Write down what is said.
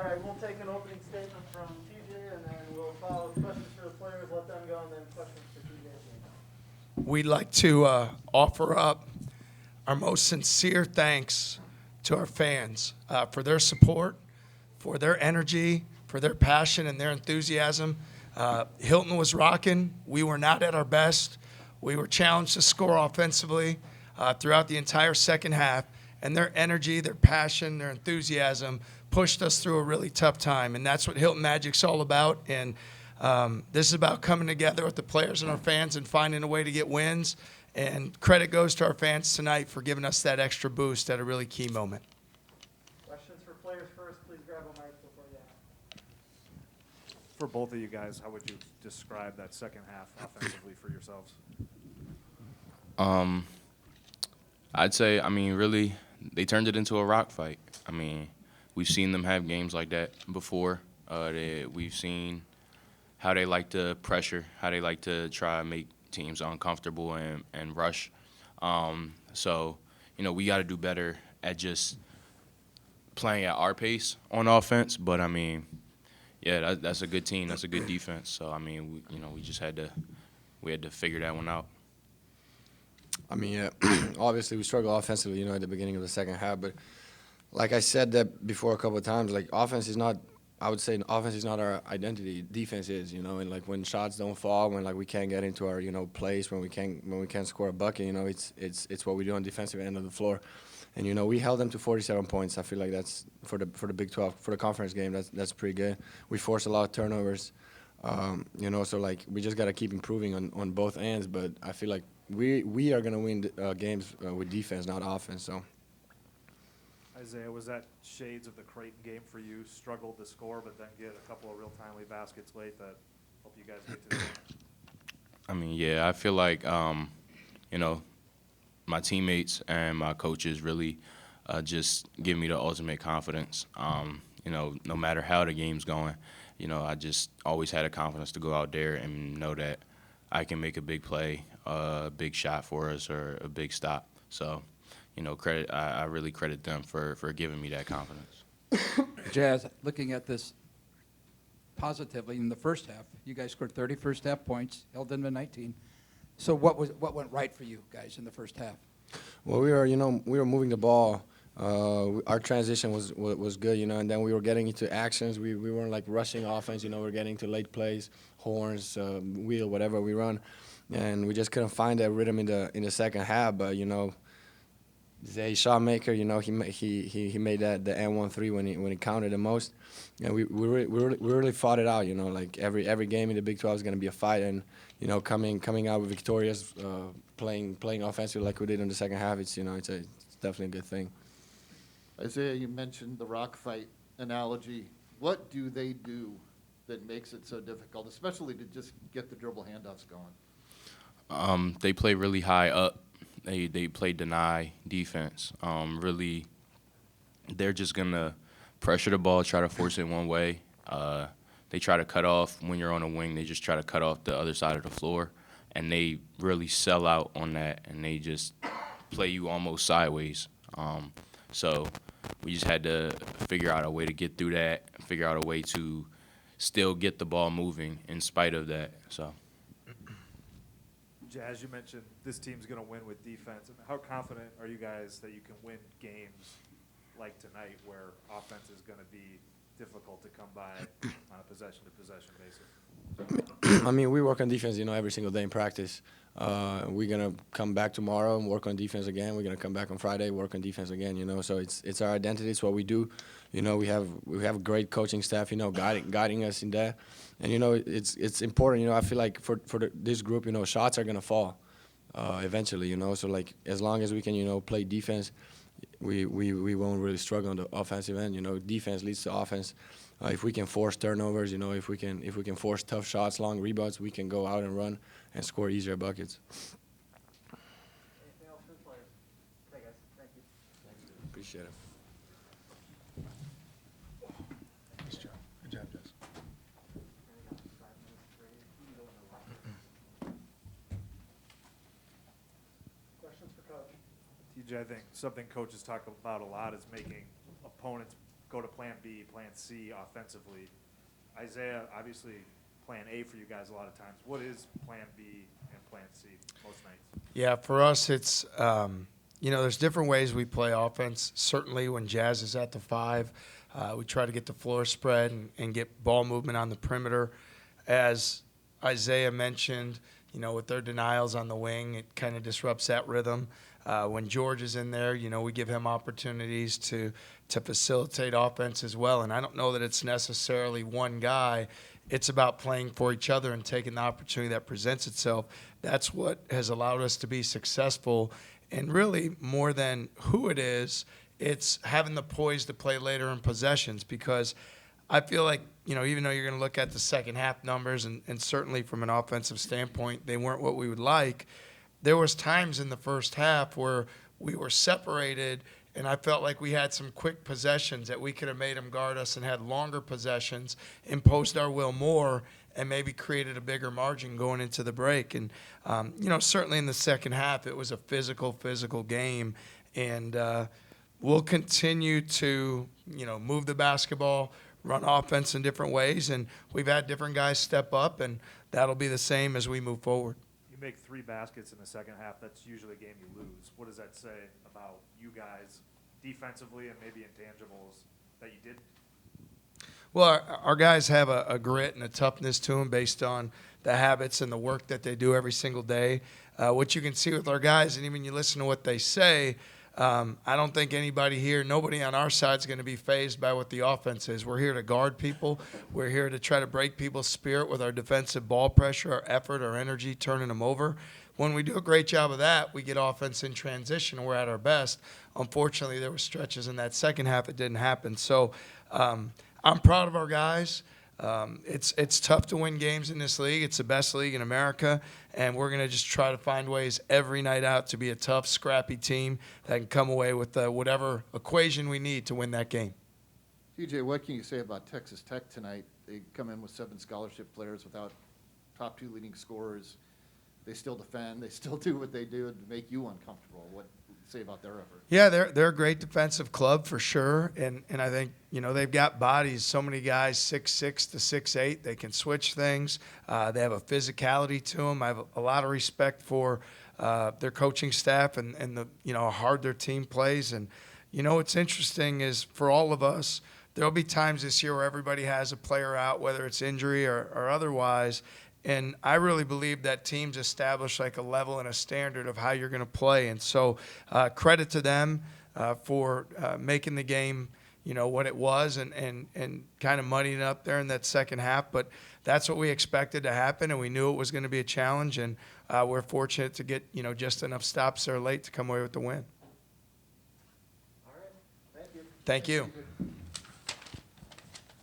right, we'll take an opening statement from TJ, and then we'll follow with questions for the players, let them go, and then questions for TJ. We'd like to offer up our most sincere thanks to our fans for their support, for their energy, for their passion and their enthusiasm. Hilton was rocking. We were not at our best. We were challenged to score offensively throughout the entire second half, and their energy, their passion, their enthusiasm pushed us through a really tough time, and that's what Hilton Magic's all about. And this is about coming together with the players and our fans and finding a way to get wins. And credit goes to our fans tonight for giving us that extra boost at a really key moment. Questions for players first. Please grab a mic before you ask. For both of you guys, how would you describe that second half offensively for yourselves? I'd say, really, they turned it into a rock fight. We've seen them have games like that before. We've seen how they like to pressure, how they like to try to make teams uncomfortable and rush. So, we got to do better at just playing at our pace on offense. But, yeah, that's a good team. That's a good defense. So, we just had to figure that one out. Obviously we struggle offensively, at the beginning of the second half. But like I said that before a couple of times, offense is not our identity. Defense is, and when shots don't fall, when we can't get into our place, when we can't score a bucket, it's what we do on defensive end of the floor. And we held them to 47 points. I feel like that's for the Big 12, for the conference game. That's pretty good. We forced a lot of turnovers. So we just got to keep improving on both ends. But I feel like we are gonna win games with defense, not offense. So. Isaiah, was that shades of the Creighton game for you? Struggled to score, but then get a couple of real timely baskets late that helped you guys get to the game? Yeah, I feel like, my teammates and my coaches really just give me the ultimate confidence. No matter how the game's going, I just always had a confidence to go out there and know that I can make a big play, a big shot for us, or a big stop. So, I really credit them for giving me that confidence. Jazz, looking at this positively, in the first half, you guys scored 30 first half points, held them to 19. So what went right for you guys in the first half? Well, we were moving the ball. Our transition was good, and then we were getting into actions. We weren't rushing offense, we're getting to late plays, horns, wheel, whatever we run, and we just couldn't find that rhythm in the second half. But Zay shot maker, he made that the N1-3 when he counted the most, and we really fought it out. Every game in the Big 12 is going to be a fight, and coming out with victorious, playing offensive like we did in the second half, it's definitely a good thing. Isaiah, you mentioned the rock fight analogy. What do they do that makes it so difficult, especially to just get the dribble handoffs going? They play really high up. They play deny defense. Really, they're just going to pressure the ball, try to force it one way. They try to cut off when you're on a wing. They just try to cut off the other side of the floor, and they really sell out on that, and they just play you almost sideways. So we just had to figure out a way to get through that, figure out a way to still get the ball moving in spite of that. So. Jazz, you mentioned this team's going to win with defense. How confident are you guys that you can win games like tonight where offense is going to be difficult to come by on a possession-to-possession basis? We work on defense, every single day in practice. We're gonna come back tomorrow and work on defense again. We're gonna come back on Friday, work on defense again. So it's our identity. It's what we do. We have a great coaching staff. Guiding us in that. And it's important. I feel like for this group, shots are gonna fall eventually. So as long as we can play defense, we won't really struggle on the offensive end. Defense leads to offense. If we can force turnovers, if we can force tough shots, long rebounds, we can go out and run and score easier buckets. Anything else for the players? Okay, guys. Thank you. Appreciate it. Nice job. Good job, Jess. Questions for Coach? TJ, I think something coaches talk about a lot is making opponents go to plan B, plan C offensively. Isaiah, obviously, plan A for you guys a lot of times. What is plan B and plan C most nights? Yeah, for us, it's, there's different ways we play offense. Certainly when Jazz is at the 5, we try to get the floor spread and get ball movement on the perimeter. As Isaiah mentioned, with their denials on the wing, it kind of disrupts that rhythm. When George is in there, we give him opportunities to facilitate offense as well. And I don't know that it's necessarily one guy. It's about playing for each other and taking the opportunity that presents itself. That's what has allowed us to be successful. And really, more than who it is, it's having the poise to play later in possessions, because I feel like, even though you're going to look at the second half numbers, and certainly from an offensive standpoint, they weren't what we would like, there was times in the first half where we were separated, and I felt like we had some quick possessions that we could have made them guard us and had longer possessions, imposed our will more, and maybe created a bigger margin going into the break. And, certainly in the second half, it was a physical game. And we'll continue to, move the basketball, run offense in different ways. And we've had different guys step up, and that'll be the same as we move forward. You make 3 baskets in the second half. That's usually a game you lose. What does that say about you guys defensively and maybe intangibles that you did? Well, our guys have a grit and a toughness to them based on the habits and the work that they do every single day. What you can see with our guys, and even you listen to what they say, I don't think nobody on our side is going to be fazed by what the offense is. We're here to guard people. We're here to try to break people's spirit with our defensive ball pressure, our effort, our energy, turning them over. When we do a great job of that, we get offense in transition, and we're at our best. Unfortunately, there were stretches in that second half it didn't happen. So I'm proud of our guys. It's tough to win games in this league. It's the best league in America, and we're going to just try to find ways every night out to be a tough, scrappy team that can come away with whatever equation we need to win that game. TJ, what can you say about Texas Tech tonight? They come in with 7 scholarship players without top 2 leading scorers. They still defend. They still do what they do to make you uncomfortable. What do you say about their effort? Yeah, they're a great defensive club for sure, and I think they've got bodies. So many guys 6'6" to 6'8". They can switch things. They have a physicality to them. I have a lot of respect for their coaching staff and the how hard their team plays. And what's interesting is for all of us, there'll be times this year where everybody has a player out, whether it's injury or otherwise. And I really believe that teams establish like a level and a standard of how you're going to play. And so credit to them for making the game, what it was and kind of muddying it up there in that second half. But that's what we expected to happen, and we knew it was going to be a challenge. And we're fortunate to get, just enough stops there late to come away with the win. All right, thank you. Thank you.